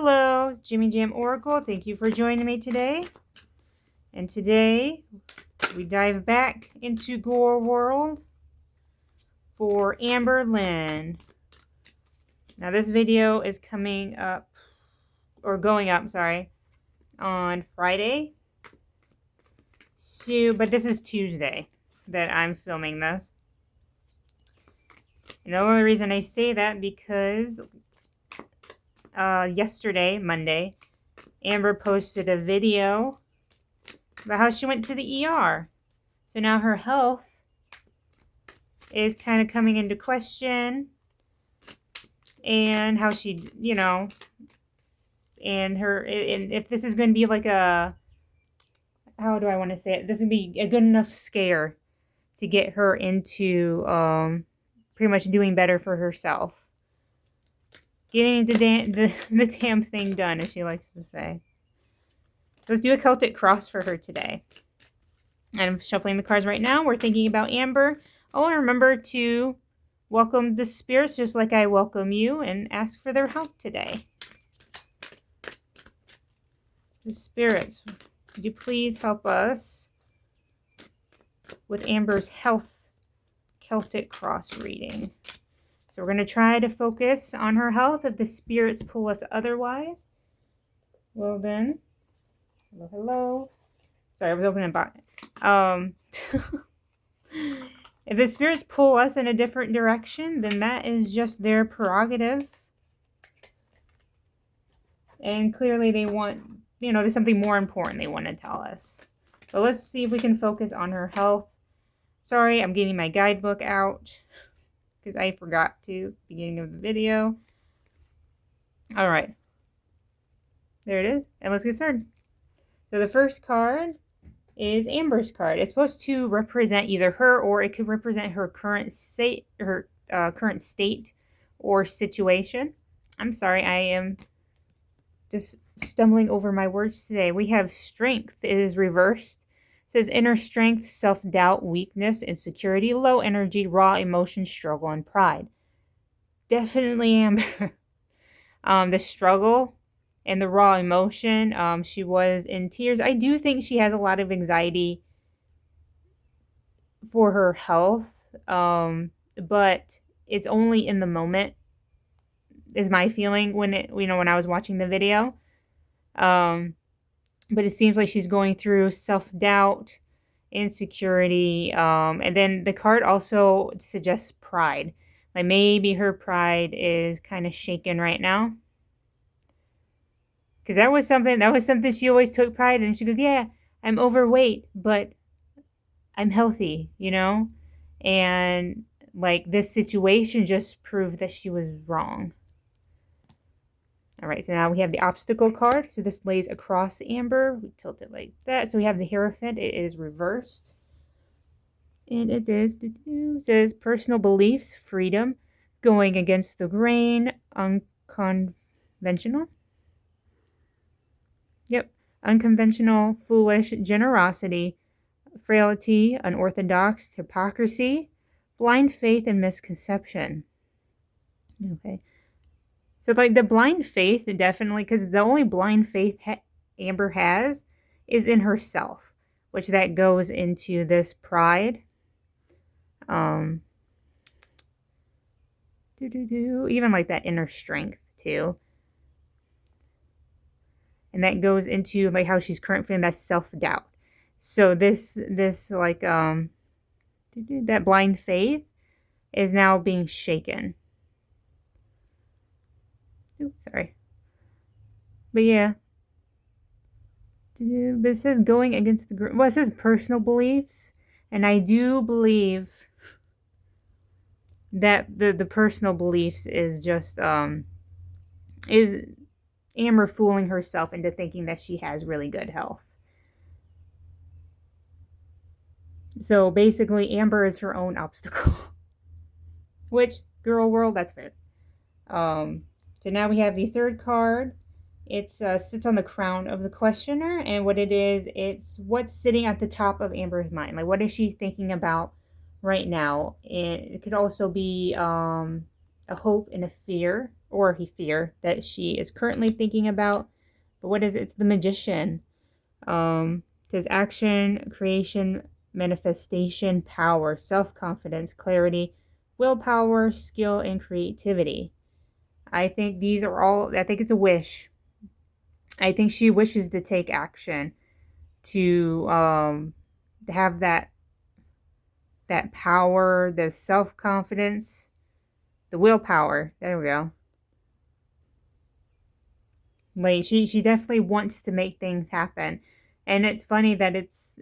Hello, Jimmy Jam Oracle. Thank you for joining me today. And today we dive back into Gore World for Amberlynn. Now this video is coming up, or going up, sorry, on Friday. But this is Tuesday that I'm filming this. And the only reason I say that because yesterday, Monday, Amber posted a video about how she went to the ER. So now her health is kind of coming into question, and how she, and if this is going to be like a, how do I want to say it? This would be a good enough scare to get her into pretty much doing better for herself. Getting the damn thing done, as she likes to say. Let's do a Celtic cross for her today. I'm shuffling the cards right now. We're thinking about Amber. Oh, and remember to welcome the spirits just like I welcome you and ask for their help today. The spirits, could you please help us with Amber's health Celtic cross reading? So we're going to try to focus on her health. If the spirits pull us otherwise, well then, hello. Sorry, I was opening a box. If the spirits pull us in a different direction, then that is just their prerogative. And clearly they want, there's something more important they want to tell us. But let's see if we can focus on her health. Sorry, I'm getting my guidebook out because I forgot to beginning of the video. All right. There it is. And let's get started. So the first card is Amber's card. It's supposed to represent either her, or it could represent her current state, or situation. I'm sorry, I am just stumbling over my words today. We have strength. It is reversed. It says inner strength, self-doubt, weakness, insecurity, low energy, raw emotion, struggle, and pride. Definitely Amber. The struggle and the raw emotion, she was in tears. I do think she has a lot of anxiety for her health, but it's only in the moment, is my feeling when I was watching the video. But it seems like she's going through self-doubt, insecurity, and then the card also suggests pride. Like maybe her pride is kind of shaken right now. Because that was something she always took pride in. She goes, yeah, I'm overweight, but I'm healthy, And like this situation just proved that she was wrong. All right, so now we have the obstacle card. So this lays across Amber. We tilt it like that. So we have the Hierophant. It is reversed. And it says personal beliefs, freedom, going against the grain, unconventional. Yep, unconventional, foolish, generosity, frailty, unorthodox, hypocrisy, blind faith, and misconception. Okay. So, like, the blind faith, definitely, because the only blind faith Amber has is in herself, which that goes into this pride. Even like that inner strength, too. And that goes into, like, how she's currently feeling that self-doubt. So, this like, that blind faith is now being shaken. Oops, sorry. But yeah. But it says going against the... Well, it says personal beliefs. And I do believe that the personal beliefs is just... is Amber fooling herself into thinking that she has really good health. So basically, Amber is her own obstacle. Which, girl world, that's fair. So now we have the third card. It sits on the crown of the questioner, and what it is, it's what's sitting at the top of Amber's mind. Like, what is she thinking about right now? It could also be a hope and a fear. or fear that she is currently thinking about. But what is it? It's the Magician. It says action, creation, manifestation, power, self-confidence, clarity, willpower, skill, and creativity. I think these are all, I think it's a wish. I think she wishes to take action, to have that power, the self-confidence, the willpower. There we go. Like she definitely wants to make things happen. And it's funny that it's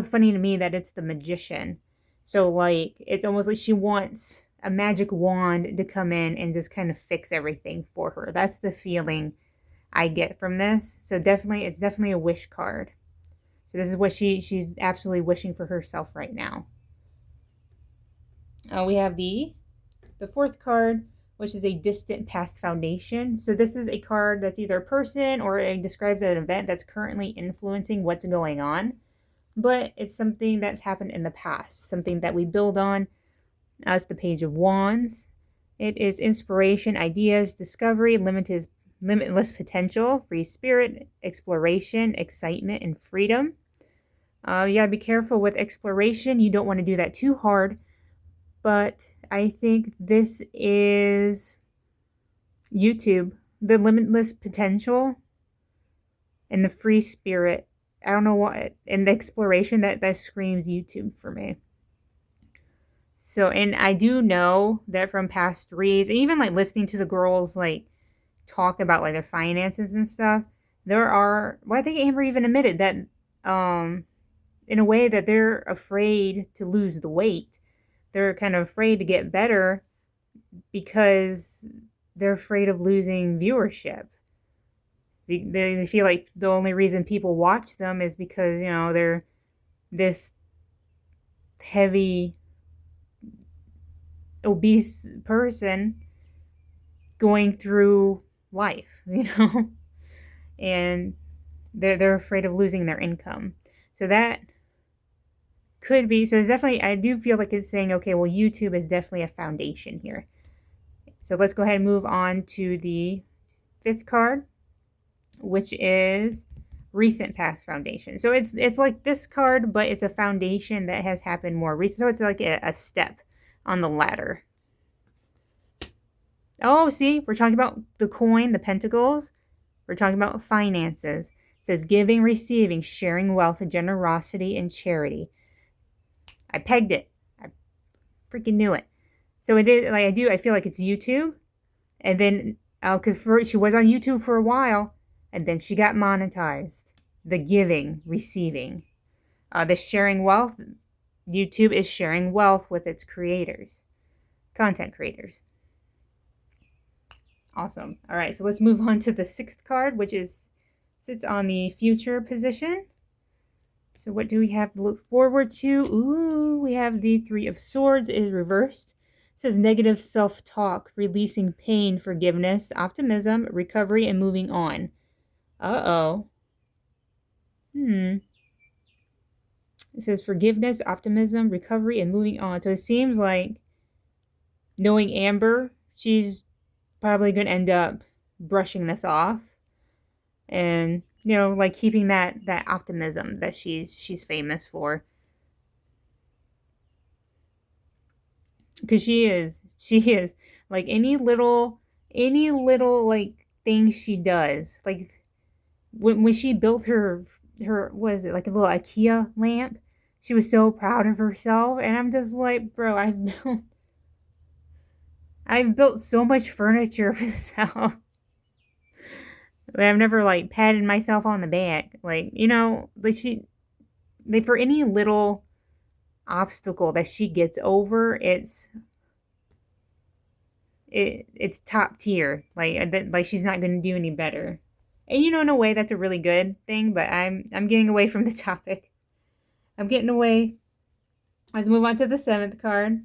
funny to me that it's the Magician. So like it's almost like she wants a magic wand to come in and just kind of fix everything for her. That's the feeling I get from this. So definitely it's definitely a wish card. So this is what she's absolutely wishing for herself right now. We have the fourth card, which is a distant past foundation. So this is a card that's either a person or it describes an event that's currently influencing what's going on, but it's something that's happened in the past, something that we build on. As the Page of Wands, it is inspiration, ideas, discovery, limitless potential, free spirit, exploration, excitement, and freedom. You gotta be careful with exploration. You don't want to do that too hard, but I think this is YouTube, the limitless potential and the free spirit. I don't know what, and the exploration that screams YouTube for me. So, and I do know that from past reads, even like listening to the girls like talk about like their finances and stuff, there are, well, I think Amber even admitted that in a way that they're afraid to lose the weight. They're kind of afraid to get better because they're afraid of losing viewership. They feel like the only reason people watch them is because, they're this heavy, obese person going through life, and they're afraid of losing their income. So that could be, so it's definitely, I do feel like it's saying, okay, well, YouTube is definitely a foundation here. So let's go ahead and move on to the fifth card, which is recent past foundation. So it's like this card, but it's a foundation that has happened more recent. So it's like a step on the ladder. Oh, see, we're talking about the coin, the pentacles. We're talking about finances. It says giving, receiving, sharing wealth, generosity, and charity. I pegged it. I freaking knew it. So it is, like, I feel like it's YouTube. And then, because she was on YouTube for a while, and then she got monetized. The giving, receiving. The sharing wealth. YouTube is sharing wealth with its creators. Content creators. Awesome. All right, so let's move on to the sixth card, which sits on the future position. So what do we have to look forward to? Ooh, we have the Three of Swords is reversed. It says negative self-talk, releasing pain, forgiveness, optimism, recovery, and moving on. Uh-oh. It says forgiveness, optimism, recovery, and moving on. So it seems like, knowing Amber, she's probably going to end up brushing this off. And, like keeping that optimism that she's famous for. Because she is like any little like thing she does, like when she built her what is it, like a little IKEA lamp, she was so proud of herself. And I'm just like, bro, I've built so much furniture for this house. I've never like patted myself on the back, like, like for any little obstacle that she gets over, it's top tier. Like she's not going to do any better. And in a way that's a really good thing, but I'm getting away from the topic. I'm getting away. Let's move on to the seventh card.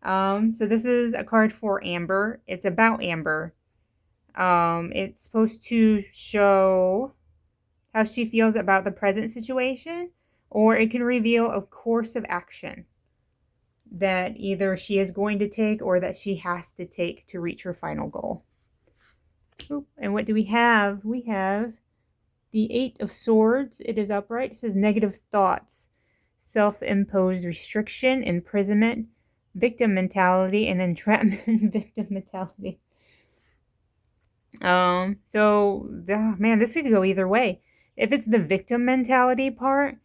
So this is a card for Amber. It's about Amber. It's supposed to show how she feels about the present situation, or it can reveal a course of action that either she is going to take or that she has to take to reach her final goal. Oop. And what do we have? We have the Eight of Swords. It is upright. It says negative thoughts, self-imposed restriction, imprisonment, victim mentality, and entrapment. Victim mentality. Man, this could go either way. If it's the victim mentality part,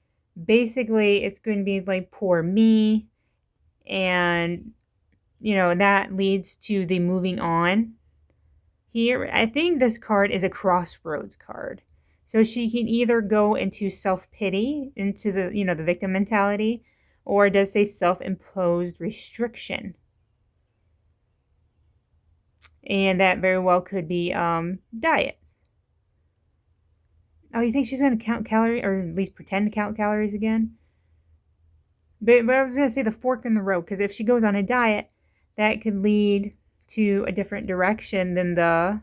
basically it's going to be like poor me, and that leads to the moving on. Here, I think this card is a crossroads card. So she can either go into self-pity, into the victim mentality, or it does say self-imposed restriction. And that very well could be diets. Oh, you think she's going to count calories, or at least pretend to count calories again? But I was going to say the fork in the road, because if she goes on a diet, that could lead to a different direction than the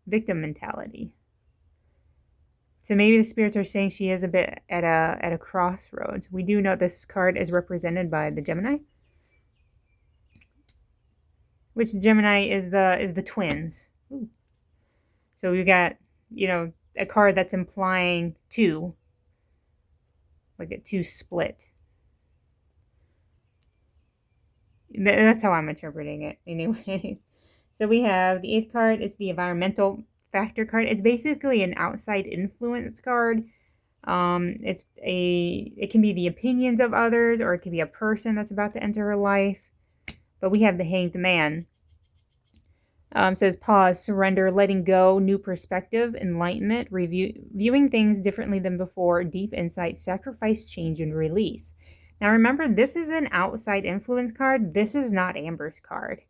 victim mentality. So maybe the spirits are saying she is a bit at a crossroads. We do know this card is represented by the Gemini, which the Gemini is the twins. Ooh. So we got a card that's implying two, like a two split. That's how I'm interpreting it anyway. So we have the 8th card. It's the environmental factor card. It's basically an outside influence card. It can be the opinions of others, or it could be a person that's about to enter her life. But we have the Hanged Man. Says pause, surrender, letting go, new perspective, enlightenment, viewing things differently than before, deep insight, sacrifice, change, and release. Now remember, this is an outside influence card. This is not Amber's card.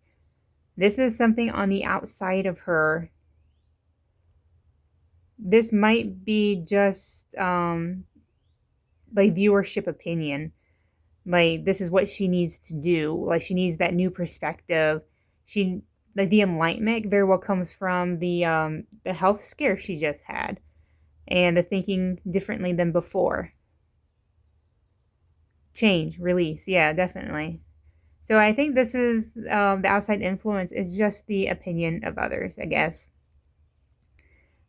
This is something on the outside of her. This might be just like viewership opinion. Like, this is what she needs to do. Like, she needs that new perspective. The enlightenment very well comes from the health scare she just had, and the thinking differently than before. Change, release, yeah, definitely. So I think this is the outside influence is just the opinion of others, I guess.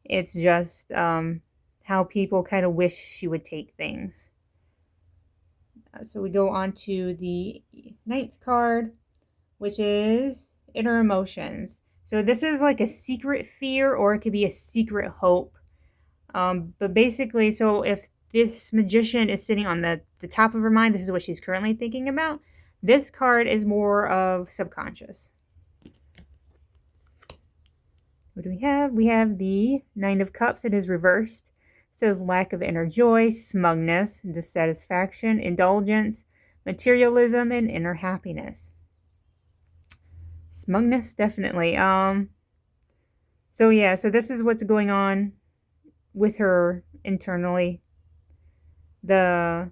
It's just how people kind of wish she would take things. So we go on to the 9th card, which is inner emotions. So this is like a secret fear, or it could be a secret hope. But basically, so if this magician is sitting on the top of her mind, this is what she's currently thinking about. This card is more of subconscious. What do we have? We have the 9 of Cups. It is reversed. It says lack of inner joy, smugness, dissatisfaction, indulgence, materialism, and inner happiness. Smugness, definitely. So yeah, so this is what's going on with her internally. The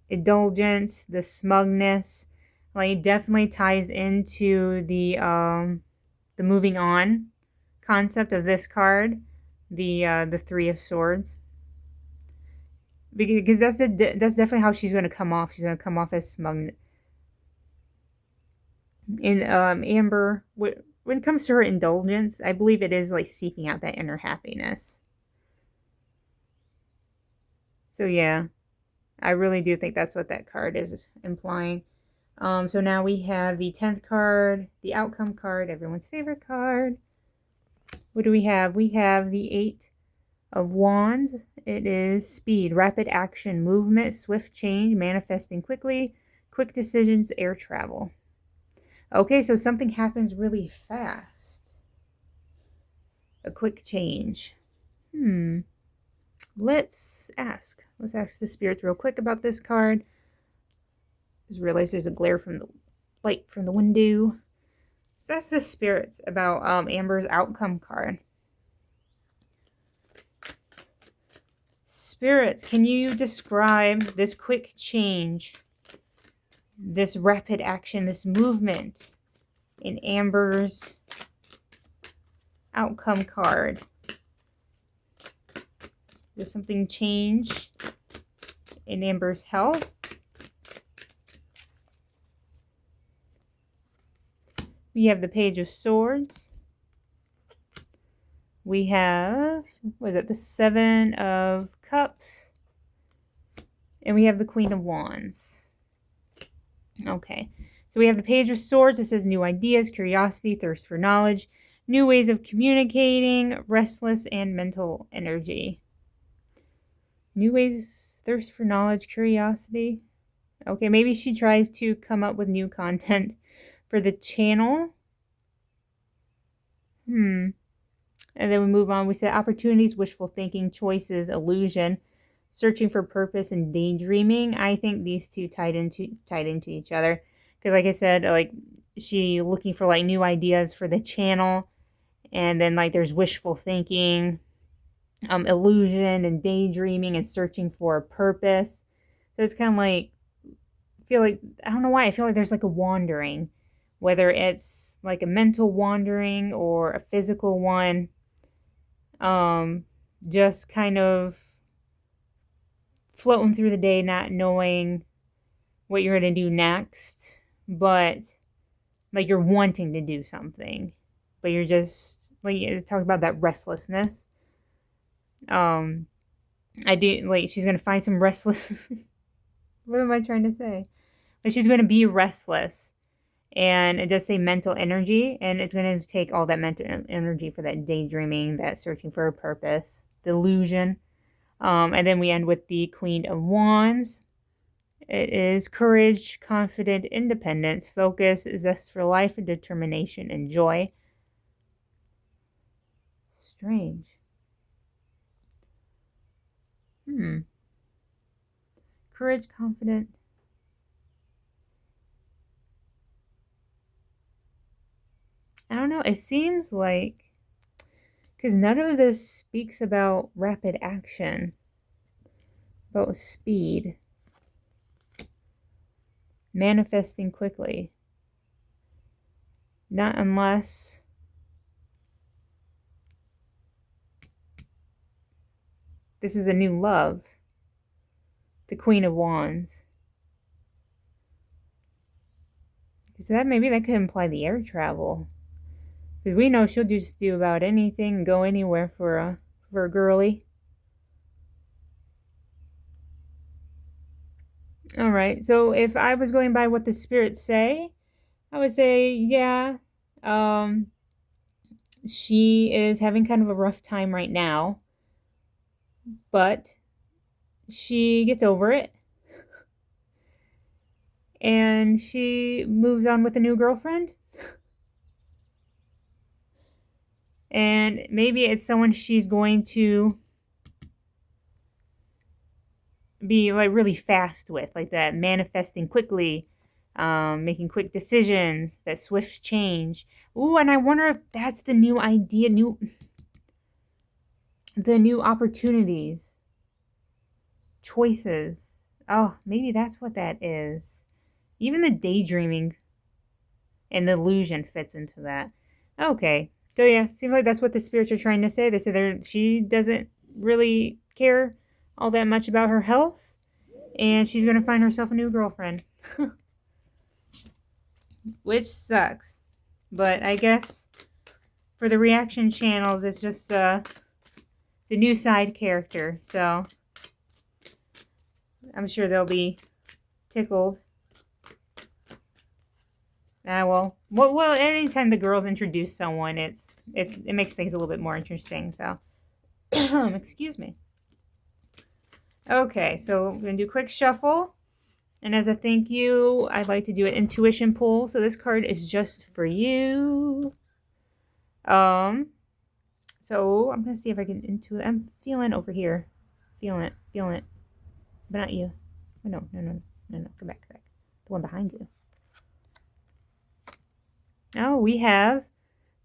indulgence, the smugness, like, definitely ties into the moving on concept of this card, the 3 of Swords, because that's definitely how she's going to come off. She's going to come off as smug. In Amber, when it comes to her indulgence, I believe it is like seeking out that inner happiness. So yeah, I really do think that's what that card is implying. So now we have the 10th card, the outcome card, everyone's favorite card. What do we have? We have the 8 of Wands. It is speed, rapid action, movement, swift change, manifesting quickly, quick decisions, air travel. Okay, so something happens really fast. A quick change. Let's ask the spirits real quick about this card. Just realized there's a glare from the light from the window. Let's ask the spirits about Amber's outcome card. Spirits, can you describe this quick change, this rapid action, this movement in Amber's outcome card? Does something change in Amber's health? We have the Page of Swords. we have, what is it, the Seven of Cups, and we have the Queen of Wands. Okay, so we have the Page of Swords. It says new ideas, curiosity, thirst for knowledge, new ways of communicating, restless and mental energy. New ways, thirst for knowledge, curiosity. Okay, maybe she tries to come up with new content for the channel. And then we move on. We said opportunities, wishful thinking, choices, illusion, searching for purpose, and daydreaming. I think these two tied into each other. Because like I said, like she looking for like new ideas for the channel. And then like there's wishful thinking, illusion and daydreaming and searching for a purpose. So it's kind of like, I don't know why, I feel like there's like a wandering, whether it's like a mental wandering or a physical one. Just kind of floating through the day, not knowing what you're going to do next, but like you're wanting to do something, but you're just like talking about that restlessness. I do like she's going to find some restless. What am I trying to say? Like she's going to be restless, and it does say mental energy, and it's going to take all that mental energy for that daydreaming, that searching for a purpose, the illusion. And then we end with the Queen of Wands. It is courage, confidence, independence, focus, zest for life, determination, and joy. Strange. Courage, confidence. I don't know. It seems like, because none of this speaks about rapid action, about speed, manifesting quickly. Not unless this is a new love. The Queen of Wands. So maybe that could imply the air travel. Because we know she'll just do about anything and go anywhere for a girly. Alright, so if I was going by what the spirits say, I would say, yeah, she is having kind of a rough time right now, but she gets over it, and she moves on with a new girlfriend, and maybe it's someone she's going to be like really fast with, like that manifesting quickly, making quick decisions, that swift change. Ooh, and I wonder if that's the new idea, the new opportunities, choices. Oh, maybe that's what that is. Even the daydreaming and the illusion fits into that. Okay, so yeah, seems like that's what the spirits are trying to say. They say she doesn't really care all that much about her health, and she's going to find herself a new girlfriend. Which sucks. But I guess for the reaction channels, it's just the new side character. So I'm sure they'll be tickled. Well, anytime the girls introduce someone, it makes things a little bit more interesting. So, excuse me. Okay, so we're going to do a quick shuffle. And as a thank you, I'd like to do an intuition pull. So this card is just for you. So I'm going to see if I can intuit. I'm feeling over here. Feeling it. But not you. No. Come back. The one behind you. Oh, we have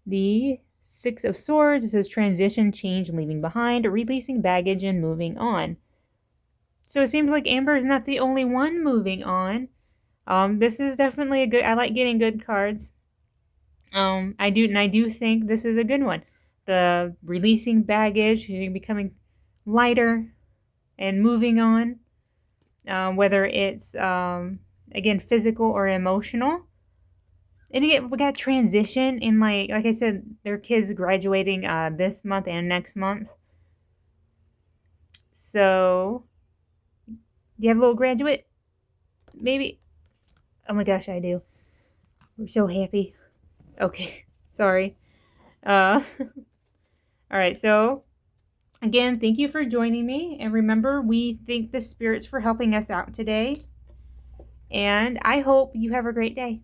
the Six of Swords. It says transition, change, leaving behind, releasing baggage, and moving on. So it seems like Amber is not the only one moving on. This is definitely a good. I like getting good cards. I do think this is a good one. The releasing baggage, you're becoming lighter and moving on. Whether it's again physical or emotional. And again, we got transition in like I said, their kids graduating this month and next month. So, do you have a little graduate? Maybe. Oh my gosh, I do. We're so happy. Okay, sorry. All right. So again, thank you for joining me, and remember, we thank the spirits for helping us out today. And I hope you have a great day.